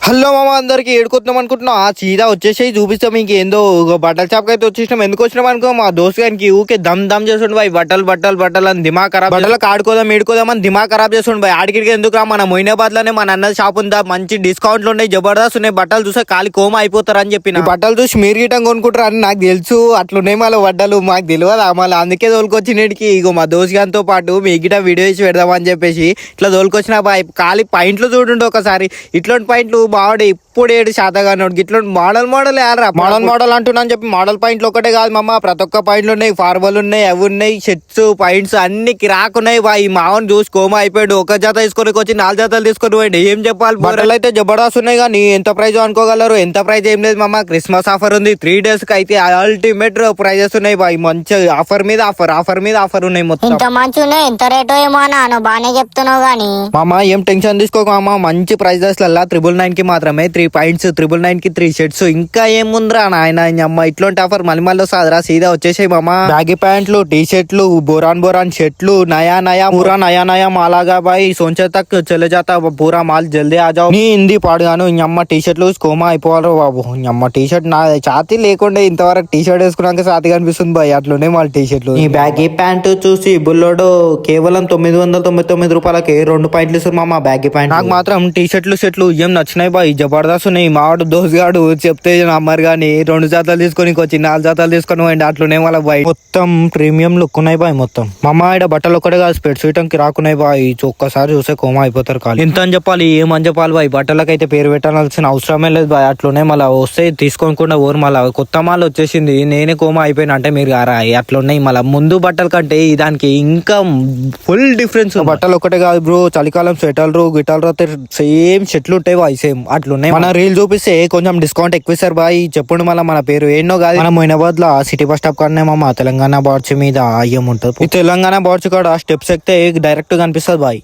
Hello మామ, అందరికి ఏడుకొస్తున్నాం అనుకుంటున్నా సీదా వచ్చేసి చూపిస్తాం. ఇంకేందో బట్టల షాప్ అయితే వచ్చేసినాం. ఎందుకు వచ్చినాం అనుకో, మా దోస్తు గారికి ఊకే దమ్ దమ్ చేస్తుండు బాయ్. బట్టలు బట్టలు బట్టలు అని దిమాగ్ ఖరాబ్, బట్టలకు ఆడుకోదాం ఏడుకోదాం అని దిమాగ్ ఖరాబ్ చేస్తుండు బాయ్. ఆడికి ఎందుకు రా, మన మొయినాబాద్ లోనే మన అన్న షాప్ ఉందా, మంచి డిస్కౌంట్లు ఉన్నాయి, జబర్దస్త్ ఉన్నాయి. బట్టలు చూస్తే ఖాళీ కోమ అయిపోతారు అని చెప్పి బట్టలు చూసి మీరు గిట్టం కొనుక్కుంటారు అని నాకు తెలుసు. అట్లున్నాయి మళ్ళీ బట్టలు మాకు తెలియదు. మళ్ళీ అందుకే తోలుకొచ్చినడికి ఇగో మా దోస్తు గారితో పాటు మీ గిట్ట వీడియో వేసి పెడదామని చెప్పేసి ఇట్లా తోలుకొచ్చిన బాయ్. ఖాళీ పాయింట్లు చూడండి ఒకసారి. ఇట్లాంటి పాయింట్లు బాగుండే. ఇప్పుడు 7 శాతం ఇట్లా మోడల్ ఏరా మోడల్ అంటున్నాను చెప్పి మోడల్ పాయింట్లు ఒకటే కాదు మమ్మ, ప్రతి ఒక్క పాయింట్లు ఉన్నాయి. ఫార్మల్ ఉన్నాయి, అవి ఉన్నాయి, షర్ట్స్ పాయింట్స్ అన్ని కిరాకున్నాయి బాయ్. మావన్ చూసి కోమ అయిపోయాడు. ఒక జత తీసుకొని వచ్చి 4 జతలు తీసుకొని పోయిండు. ఏం చెప్పాలి, బట్టలు అయితే జబర్దస్త్ ఉన్నాయి. కానీ ఎంత ప్రైజ్ అనుకోగలరు? ఎంత ప్రైజ్ ఏం లేదు మమ్మ. క్రిస్మస్ ఆఫర్ ఉంది 3 days కి అయితే అల్టిమేట్ ప్రైజెస్ ఉన్నాయి బాయ్. మంచి ఆఫర్ మీద ఆఫర్ మీద ఆఫర్ ఉన్నాయి. మొత్తం ఇంత మంచి ఉన్నాయి. ఎంత రేటో ఏమో అన్న, బానే చెప్తున్నావు గానీ మామ ఏం టెన్షన్ తీసుకోక మామ. మంచి ప్రైజెస్ లల్లా 999 కి మాత్రమే 3 పాయింట్స్, 999 కి 3 షర్ట్స్. ఇంకా ఏముందిరా నాయన అమ్మ, ఇట్లాంటి ఆఫర్ మళ్ళీ వస్తుందిరా. సీదా వచ్చేసాయి మామ. బ్యాగీ ప్యాంట్లు, టీ షర్ట్లు, బోరాన్ షర్ట్లు, నయా పూరా నయా మాలాగా బాయ్. సోంచే తక్ చలే జాతా పూరా మాల్ జల్దీ ఆ జాओ. నీ హిందీ పాడుగాను అమ్మ. టీ షర్ట్లు కోమా అయిపోవాలి బాబు. అమ్మ టీ షర్ట్ నా ఛాతీ లేకుండా ఇంతవరకు టీ షర్ట్ వేసుకున్నాక ఛాతీ కనిపిస్తుంది బాయ్. అట్లునే వాళ్ళ టీ షర్ట్లు. ఈ బ్యాగీ ప్యాంట్ చూసి బుల్లోడు కేవలం 999 రూపాయలకి 2 పాయింట్లు ఇస్తారు మామ. బ్యాగీ ప్యాంట్ నాకు మాత్రం టీ షర్ట్లు ఏం నచ్చినాయి బాయ్. జబర్దస్త్ ఉన్నాయి. మావాడు దోసుగాడు చెప్తే నమ్మరు కానీ 2 జాతలు తీసుకొని వచ్చి 4 జాతలు తీసుకొని పోయింది. అట్లునే వాళ్ళ బాయ్. మొత్తం ప్రీమియం లుక్ ఉన్నాయి బాయ్. మొత్తం మామ ఇక్కడ బట్టలు ఒక్కటే కాదు, స్పెట్స్ ఇయటంకి రాకున్నాయి బాయ్. ఒక్కసారి చూసే కోమా అయిపోతారు కాదు. ఎంత అని చెప్పాలి, ఏమని చెప్పాలి బాయ్. బట్టలకైతే పేరు పెట్టాల్సిన అవసరమే లేదు బాయ్. అట్లునే మళ్ళీ వస్తే తీసుకోకుండా ఓరు మళ్ళీ కొత్త మాల్ వచ్చేసింది. నేనే కోమా అయిపోయినా అంటే మీరు గారా. అట్లున్నాయి మళ్ళీ ముందు బట్టల కంటే దానికి ఇంకా ఫుల్ డిఫరెన్స్. బట్టలు ఒకటే కాదు బ్రో, చలికాలం స్వెటర్లు గిటార్లు సేమ్ షర్ట్లు ఉంటాయి బాయ్. సేమ్ అట్లున్నాయి. మన రీల్ చూపిస్తే కొంచెం డిస్కౌంట్ ఎక్కువ ఇస్తారు బాయ్. చెప్పండి మళ్ళీ మన పేరు ఏంటో కాదు. మన మొయినాబాద్ లో సిటీ బస్ స్టాప్ కాడనే మా తెలంగాణ బార్చ్ మీద అయ్యం ఉంటుంది. ఈ తెలంగాణ బార్చ్ కాడ స్టెప్స్ ఎక్కితే డైరెక్ట్ కనిపిస్తుంది బాయ్.